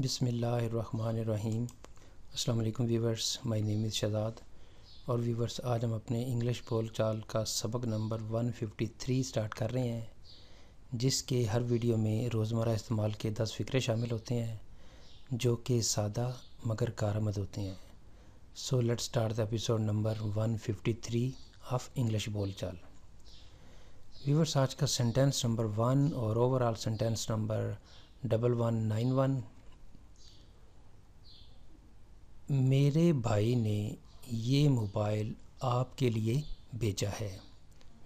بسم اللہ الرحمن الرحیم۔ السلام علیکم ویورز، مائی نیم از شہزاد اور ویورز آج ہم اپنے انگلش بول چال کا سبق نمبر 153 سٹارٹ کر رہے ہیں، جس کے ہر ویڈیو میں روزمرہ استعمال کے 10 فقرے شامل ہوتے ہیں جو کہ سادہ مگر کارآمد ہوتے ہیں۔ So let's start the episode number 153 of English بول چال۔ ویورز آج کا سینٹینس نمبر 1 اور اوورآل سینٹینس نمبر 1191۔ میرے بھائی نے یہ موبائل آپ کے لیے بھیجا ہے۔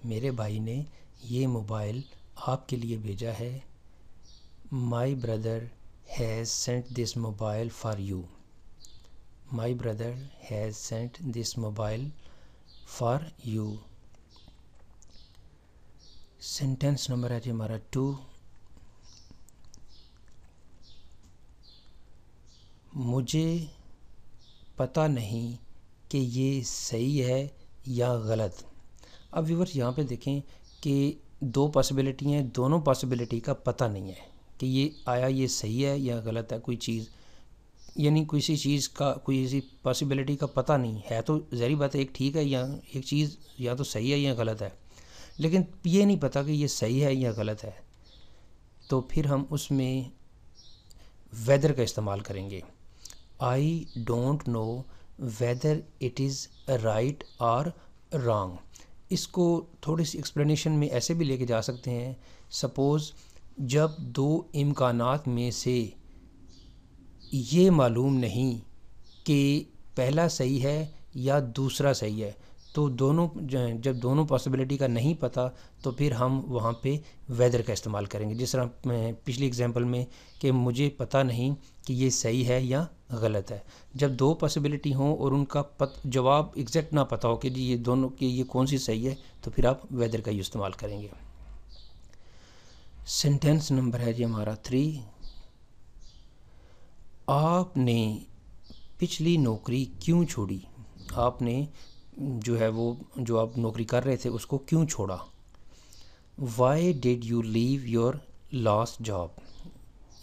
میرے بھائی نے یہ موبائل آپ کے لیے بھیجا ہے۔ My brother has sent this mobile for you. My brother has sent this mobile for you. Sentence number ہے جی ہمارا 2۔ مجھے پتہ نہیں کہ یہ صحیح ہے یا غلط۔ اب ویورز یہاں پہ دیکھیں کہ دو پاسبلٹی ہیں، دونوں پاسبلٹی کا پتہ نہیں ہے کہ یہ آیا یہ صحیح ہے یا غلط ہے کوئی چیز، یعنی کسی چیز کا کوئی ایسی پاسبلٹی کا پتہ نہیں ہے، تو ظاہری بات ہے ایک ٹھیک ہے یا ایک چیز یا تو صحیح ہے یا غلط ہے، لیکن یہ نہیں پتہ کہ یہ صحیح ہے یا غلط ہے، تو پھر ہم اس میں ویدر کا استعمال کریں گے۔ I don't know whether it is right or wrong۔ اس کو تھوڑی سی ایکسپلینیشن میں ایسے بھی لے کے جا سکتے ہیں، سپوز جب دو امکانات میں سے یہ معلوم نہیں کہ پہلا صحیح ہے یا دوسرا صحیح ہے، تو جب دونوں پاسبلٹی کا نہیں پتہ تو پھر ہم وہاں پہ ویدر کا استعمال کریں گے، جس طرح پچھلی اگزامپل میں کہ مجھے پتہ نہیں کہ یہ صحیح ہے یا غلط ہے۔ جب دو پاسبلٹی ہوں اور ان کا جواب ایگزیکٹ نہ پتہ ہو کہ جی یہ دونوں کہ یہ کون سی صحیح ہے، تو پھر آپ ویدر کا ہی استعمال کریں گے۔ سینٹینس نمبر ہے جی ہمارا 3۔ آپ نے پچھلی نوکری کیوں چھوڑی؟ آپ نے جو ہے وہ جو آپ نوکری کر رہے تھے اس کو کیوں چھوڑا؟ Why did you leave your last job?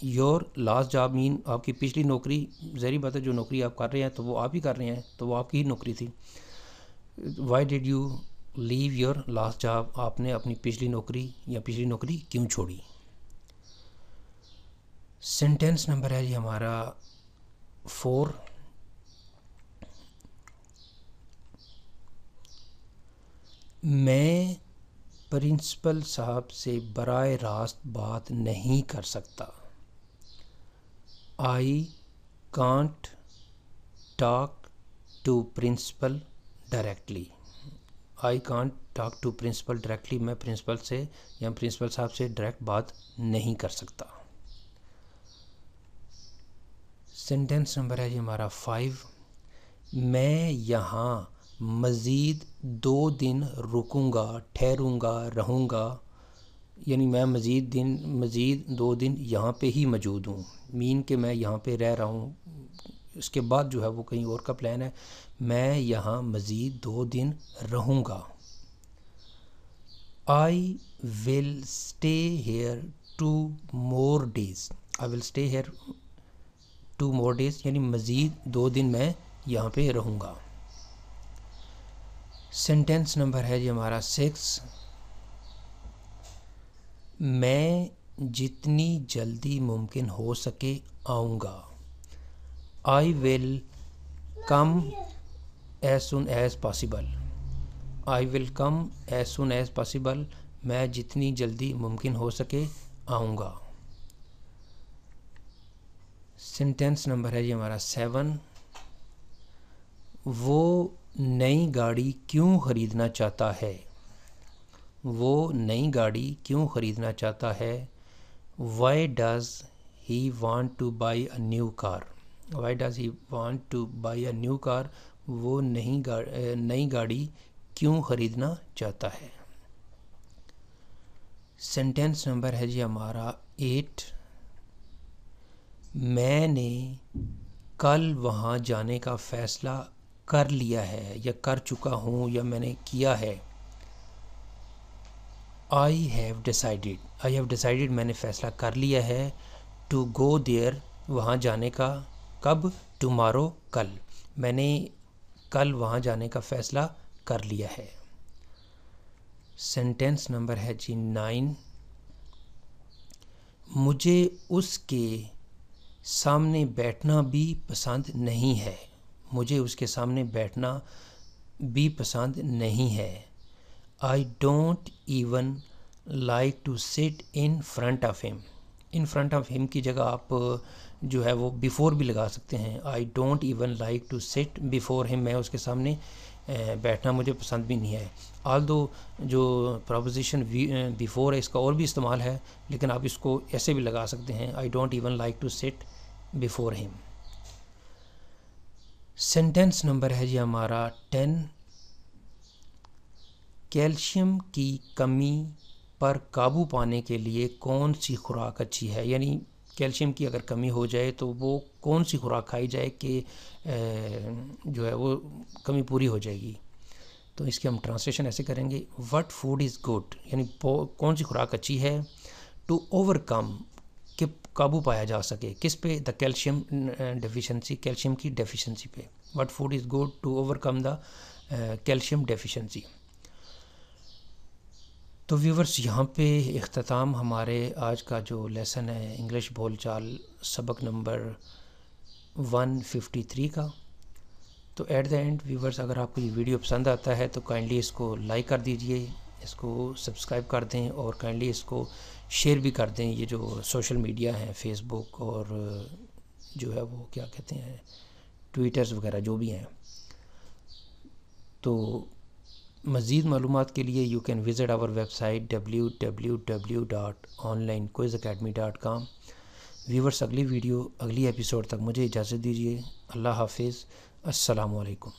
Your last job مین آپ کی پچھلی نوکری، ظاہری بات ہے جو نوکری آپ کر رہے ہیں تو وہ آپ ہی کر رہے ہیں، تو وہ آپ کی ہی نوکری تھی۔ Why did you leave your last job, آپ نے اپنی پچھلی نوکری یا پچھلی نوکری کیوں چھوڑی؟ سینٹینس نمبر ہے جی ہمارا 4۔ میں پرنسپل صاحب سے براہ راست بات نہیں کر سکتا۔ I can't talk to principal directly۔ I can't talk to principal directly، میں پرنسپل سے یا پرنسپل صاحب سے ڈائریکٹ بات نہیں کر سکتا۔ سینٹینس نمبر ہے جی ہمارا 5۔ میں یہاں مزید 2 دن رکوں گا، ٹھہروں گا، رہوں گا، یعنی میں مزید 2 دن یہاں پہ ہی موجود ہوں، مین کہ میں یہاں پہ رہ رہا ہوں، اس کے بعد جو ہے وہ کہیں اور کا پلان ہے۔ میں یہاں مزید 2 دن رہوں گا۔ I will stay here 2 more days۔ I will stay here 2 more days، یعنی مزید 2 دن میں یہاں پہ رہوں گا۔ سینٹینس نمبر ہے جی ہمارا 6۔ میں جتنی جلدی ممکن ہو سکے آؤں گا۔ I will come as soon as possible۔ I will come as soon as possible، میں جتنی جلدی ممکن ہو سکے آؤں گا۔ سینٹینس نمبر ہے جی ہمارا 7۔ وہ نئی گاڑی کیوں خریدنا چاہتا ہے؟ وہ نئی گاڑی کیوں خریدنا چاہتا ہے؟ Why does he want to buy a new car؟ Why does he want to buy a new car؟ وہ نئی گاڑی کیوں خریدنا چاہتا ہے؟ سینٹینس نمبر ہے جی ہمارا 8۔ میں نے کل وہاں جانے کا فیصلہ کر لیا ہے یا کر چکا ہوں یا میں نے کیا ہے۔ I have decided، میں نے فیصلہ کر لیا ہے to go there وہاں جانے کا. کب؟ ٹمارو، کل. میں نے کل وہاں جانے کا فیصلہ کر لیا ہے. سینٹینس نمبر ہے جی 9. مجھے اس کے سامنے بیٹھنا بھی پسند نہیں ہے. مجھے اس کے سامنے بیٹھنا بھی پسند نہیں ہے. I don't even like to sit in front of him. in front of him کی جگہ آپ جو ہے وہ before بھی لگا سکتے ہیں. I don't even like to sit before him. میں اس کے سامنے بیٹھنا مجھے پسند بھی نہیں ہے. although جو پروپوزیشن before ہے اس کا اور بھی استعمال ہے، لیکن آپ اس کو ایسے بھی لگا سکتے ہیں I don't even like to sit before him. Sentence number ہے جی ہمارا 10. کیلشیم کی کمی پر قابو پانے کے لیے کون سی خوراک اچھی ہے؟ یعنی کیلشیم کی اگر کمی ہو جائے تو وہ کون سی خوراک کھائی جائے کہ جو ہے وہ کمی پوری ہو جائے گی. تو اس کی ہم ٹرانسلیشن ایسے کریں گے، وٹ فوڈ از گڈ، یعنی کون سی خوراک اچھی ہے ٹو اوور کم، کہ قابو پایا جا سکے کس پہ؟ دا کیلشیم ڈیفیشنسی، کیلشیم کی ڈیفیشنسی پہ. What food is good to overcome the calcium deficiency. تو ویورز یہاں پہ اختتام ہمارے آج کا جو لیسن ہے انگلش بول چال سبق نمبر 153 کا. تو ایٹ دا اینڈ ویورز اگر آپ کو یہ ویڈیو پسند آتا ہے تو کائنڈلی اس کو لائک کر دیجئے، اس کو سبسکرائب کر دیں، اور کائنڈلی اس کو شیئر بھی کر دیں. یہ جو سوشل میڈیا ہیں، فیس بک اور جو ہے وہ کیا کہتے ہیں ٹویٹرز وغیرہ جو بھی ہیں. تو مزید معلومات کے لیے you can visit our website www.onlinequizacademy.com. Viewers اگلی ویڈیو اگلی ایپیسوڈ تک مجھے اجازت دیجیے. اللہ حافظ. السلام علیکم.